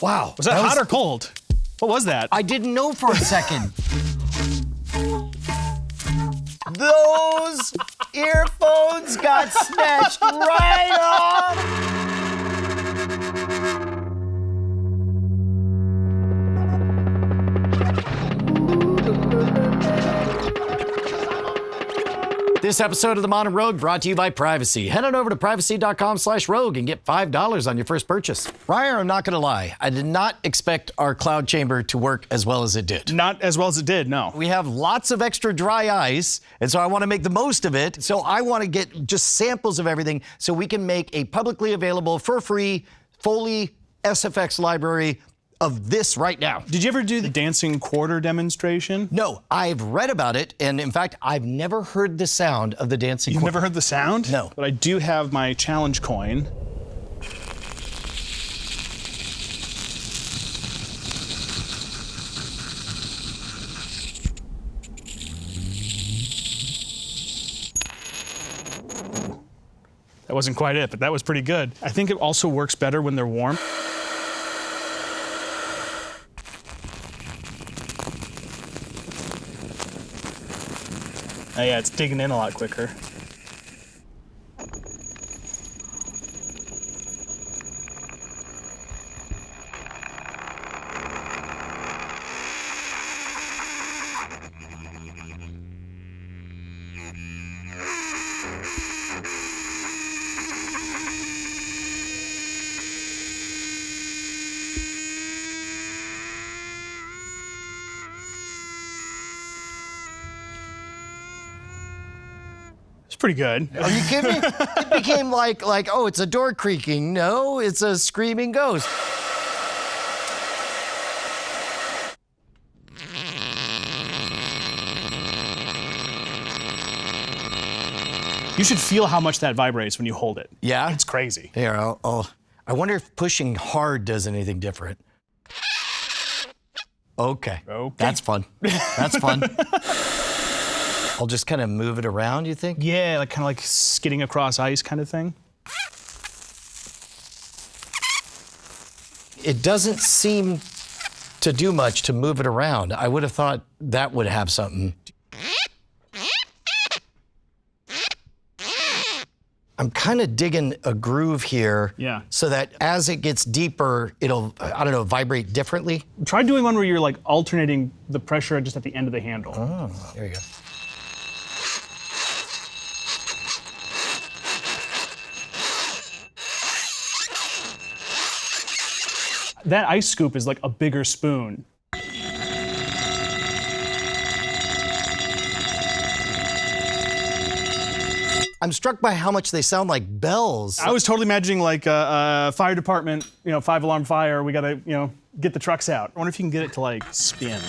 Wow. Was that hot or cold? What was that? I didn't know for a second. Those earphones got snatched right off. This episode of The Modern Rogue brought to you by Privacy. Head on over to privacy.com/rogue and get $5 on your first purchase. Ryer, I'm not gonna lie. I did not expect our cloud chamber to work as well as it did. Not as well as it did, no. We have lots of extra dry ice, and so I want to make the most of it. So I want to get just samples of everything so we can make a publicly available, for free, Foley SFX library of this right now. Did you ever do the dancing quarter demonstration? No, I've read about it, and in fact, I've never heard the sound of the dancing You've never heard the sound? No. But I do have my challenge coin. That wasn't quite it, but that was pretty good. I think it also works better when they're warm. Oh yeah, it's digging in a lot quicker. Pretty good. Are you kidding me? It became like, oh, it's a door creaking. No, it's a screaming ghost. You should feel how much that vibrates when you hold it. Yeah? It's crazy. Here, I wonder if pushing hard does anything different. Okay. That's fun. That's fun. I'll just kind of move it around, you think? Yeah, like kind of like skidding across ice kind of thing. It doesn't seem to do much to move it around. I would have thought that would have something. I'm kind of digging a groove here. Yeah. So that as it gets deeper, it'll, I don't know, vibrate differently. Try doing one where you're like alternating the pressure just at the end of the handle. Oh, there you go. That ice scoop is like a bigger spoon. I'm struck by how much they sound like bells. I was totally imagining like a fire department, 5-alarm fire, we gotta, get the trucks out. I wonder if you can get it to like spin.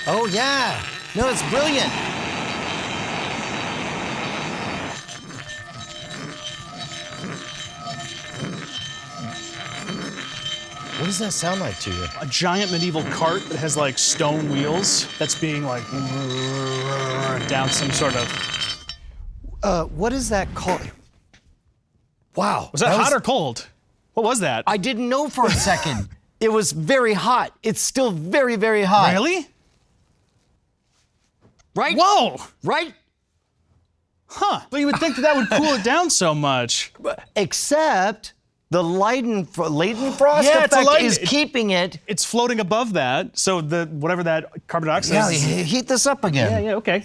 Oh yeah, no, it's brilliant. What does that sound like to you? A giant medieval cart that has like stone wheels that's being like down some sort of. What is that called? Wow. Was that hot or cold? What was that? I didn't know for a second. It was very hot. It's still very, very hot. Really? Right? Whoa! Right? Huh. But you would think that would cool it down so much. Except the Leidenfrost effect is keeping it. It's floating above that, so whatever that carbon dioxide is. Yeah, heat this up again. Yeah, okay.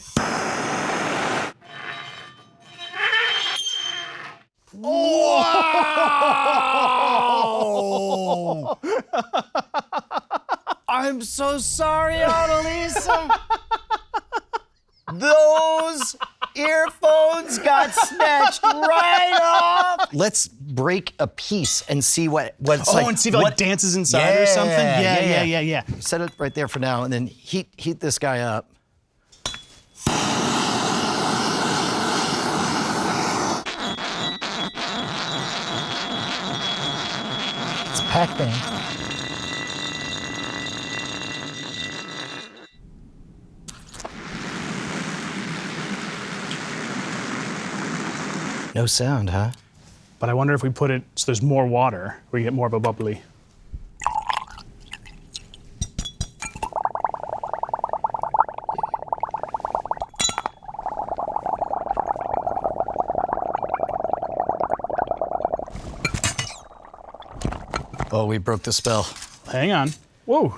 Whoa! I'm so sorry, Annaliese. Those earphones got snatched right off. Let's break a piece and see what's like. Oh, and see if it like dances inside or something? Yeah. Set it right there for now, and then heat this guy up. It's Pac-Man. No sound, huh? But I wonder if we put it so there's more water, where you get more of a bubbly. Oh, we broke the spell. Hang on. Whoa.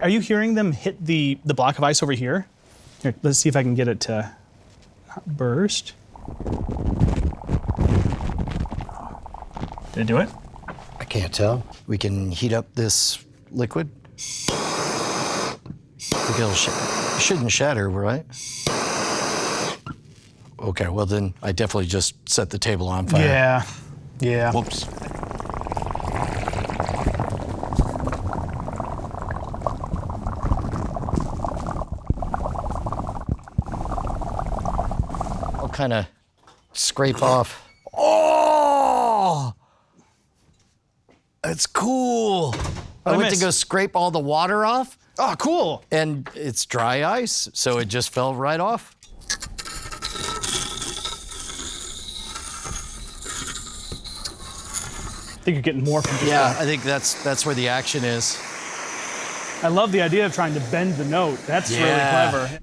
Are you hearing them hit the block of ice over here? Here, let's see if I can get it to not burst. Did it do it? I can't tell. We can heat up this liquid. I think it shouldn't shatter, right? Okay, well then I definitely just set the table on fire. Yeah, yeah. Whoops. I'll kind of scrape off. Oh! That's cool. I went to go scrape all the water off. Oh, cool. And it's dry ice, so it just fell right off. I think you're getting more from just Yeah, that. I think that's where the action is. I love the idea of trying to bend the note. That's really clever.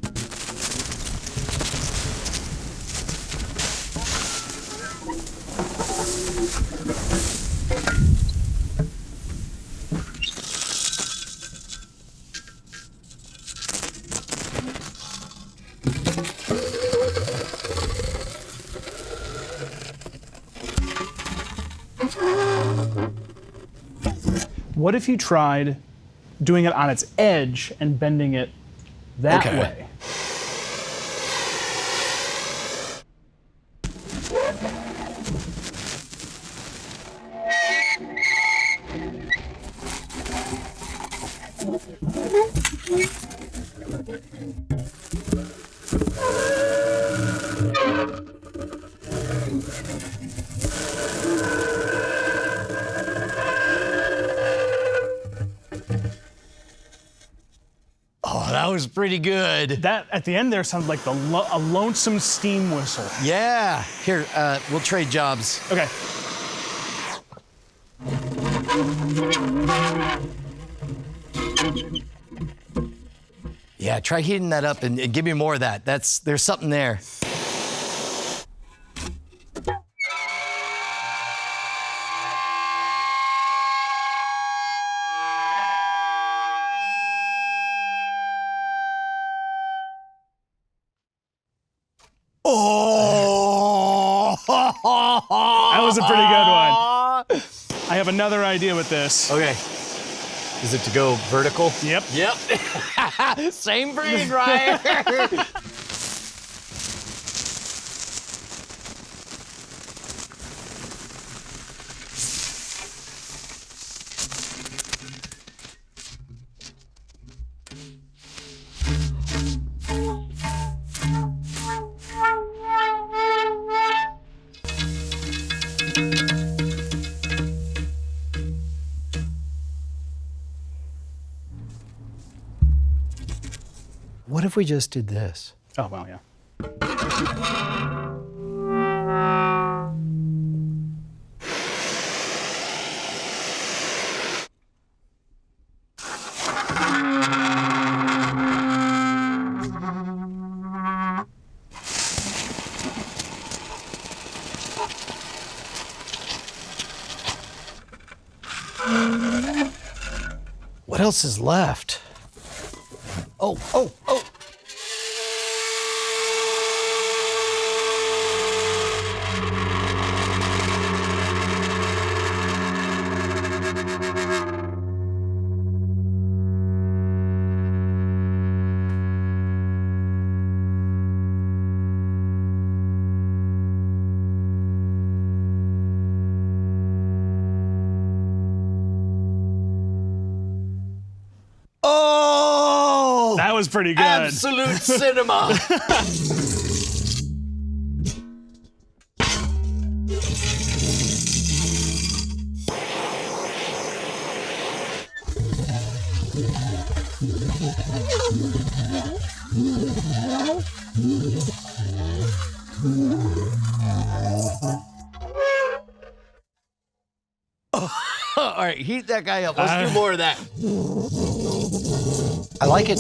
What if you tried doing it on its edge and bending it that way? That was pretty good. That, at the end there, sounded like a lonesome steam whistle. Yeah. Here, we'll trade jobs. Okay. Yeah, try heating that up and give me more of that. There's something there. Oh! That was a pretty good one. I have another idea with this. Okay. Is it to go vertical? Yep. Yep. Same brain, Ryer. What if we just did this? Oh, wow, yeah. What else is left? Oh. Oh! That was pretty good. Absolute cinema. All right, heat that guy up. Let's do more of that. I like it.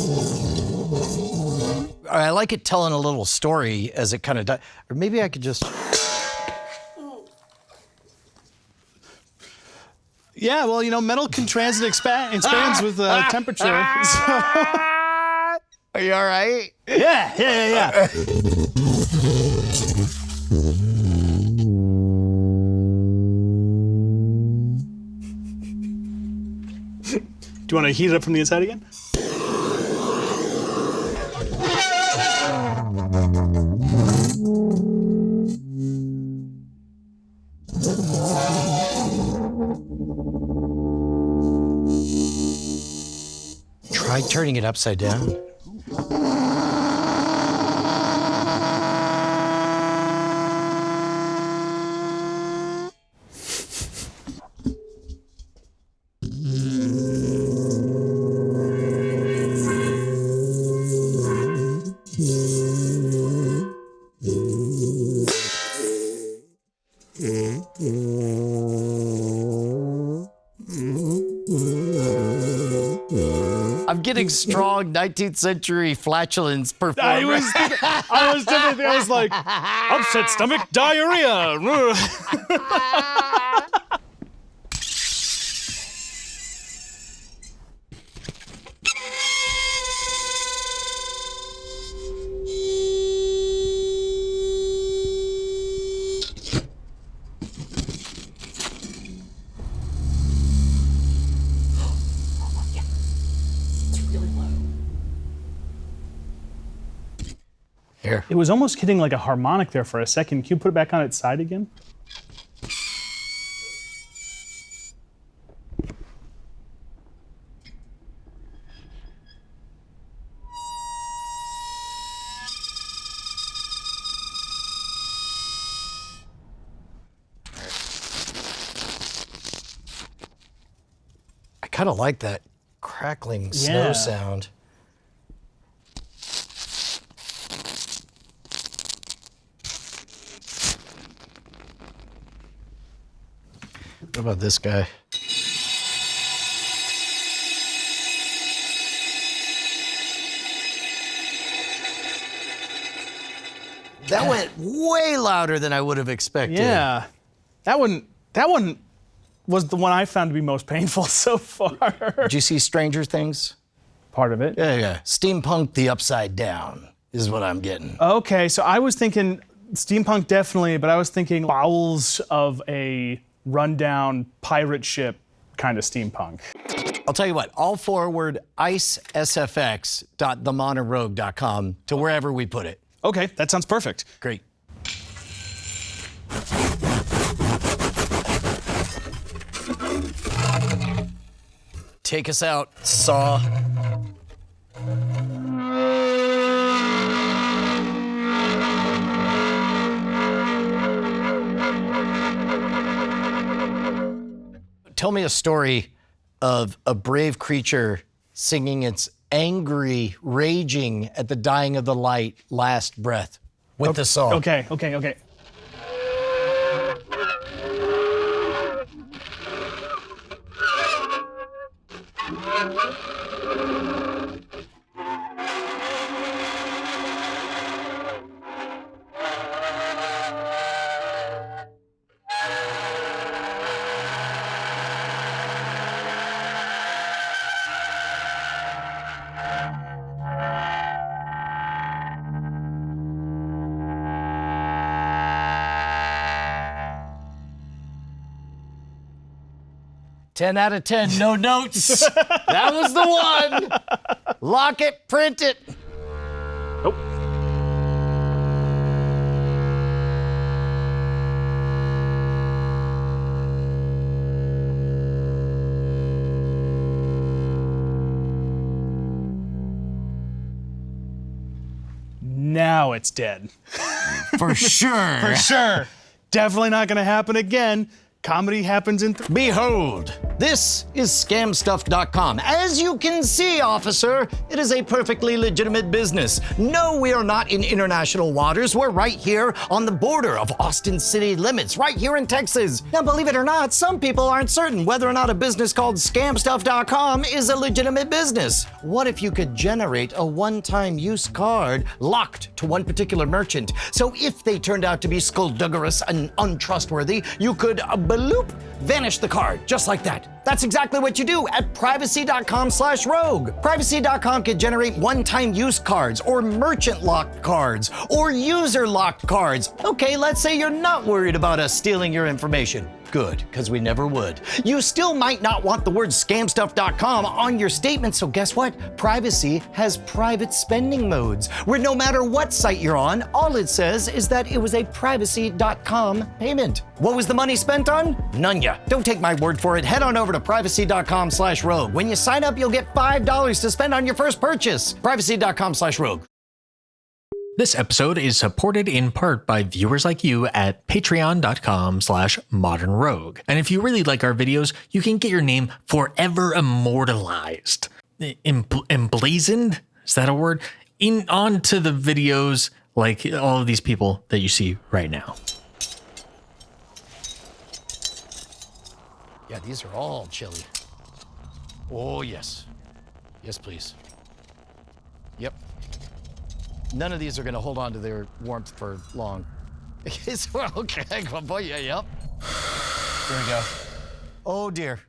I like it telling a little story as it kind of does. Or maybe I could just... Yeah, well, you know, metal can transit expands with temperature. So. Are you all right? Yeah. Do you want to heat it up from the inside again? Try turning it upside down. I'm getting strong 19th century flatulence performance. I was definitely, I was like, upset stomach, diarrhea. Here. It was almost hitting like a harmonic there for a second. Can you put it back on its side again? I kind of like that crackling snow sound. What about this guy? That went way louder than I would have expected. Yeah. That one was the one I found to be most painful so far. Did you see Stranger Things? Part of it. Yeah. Steampunk the upside down is what I'm getting. Okay, so I was thinking steampunk definitely, but I was thinking bowels of a rundown pirate ship kind of steampunk. I'll tell you what, I'll forward icesfx.themonorouge.com to wherever we put it. Okay, that sounds perfect. Great. Take us out, Saw. Tell me a story of a brave creature singing its angry, raging at the dying of the light last breath with the saw. Okay. Ten out of 10, no notes. That was the one. Lock it, print it. Oh. Now it's dead. For sure. For sure. Definitely not going to happen again. Comedy happens in... Behold, This is scamstuff.com. As you can see, officer, it is a perfectly legitimate business. No, we are not in international waters. We're right here on the border of Austin city limits, right here in Texas. Now, believe it or not, some people aren't certain whether or not a business called scamstuff.com is a legitimate business. What if you could generate a one-time use card locked to one particular merchant? So if they turned out to be skullduggerous and untrustworthy, you could, bloop, vanish the card, just like that. That's exactly what you do at privacy.com/rogue. Privacy.com can generate one-time use cards or merchant-locked cards or user-locked cards. Okay, let's say you're not worried about us stealing your information. Good, because we never would. You still might not want the word scamstuff.com on your statement, so guess what? Privacy has private spending modes, where no matter what site you're on, all it says is that it was a privacy.com payment. What was the money spent on? None ya. Don't take my word for it. Head on over to privacy.com/rogue. When you sign up, you'll get $5 to spend on your first purchase. Privacy.com/rogue. This episode is supported in part by viewers like you at patreon.com/modernrogue. And if you really like our videos, you can get your name forever immortalized. Emblazoned? Is that a word? Onto the videos like all of these people that you see right now. Yeah, these are all chilly. Oh, yes. Yes, please. Yep. None of these are going to hold on to their warmth for long. Okay, good boy. Yeah, yep. There we go. Oh, dear.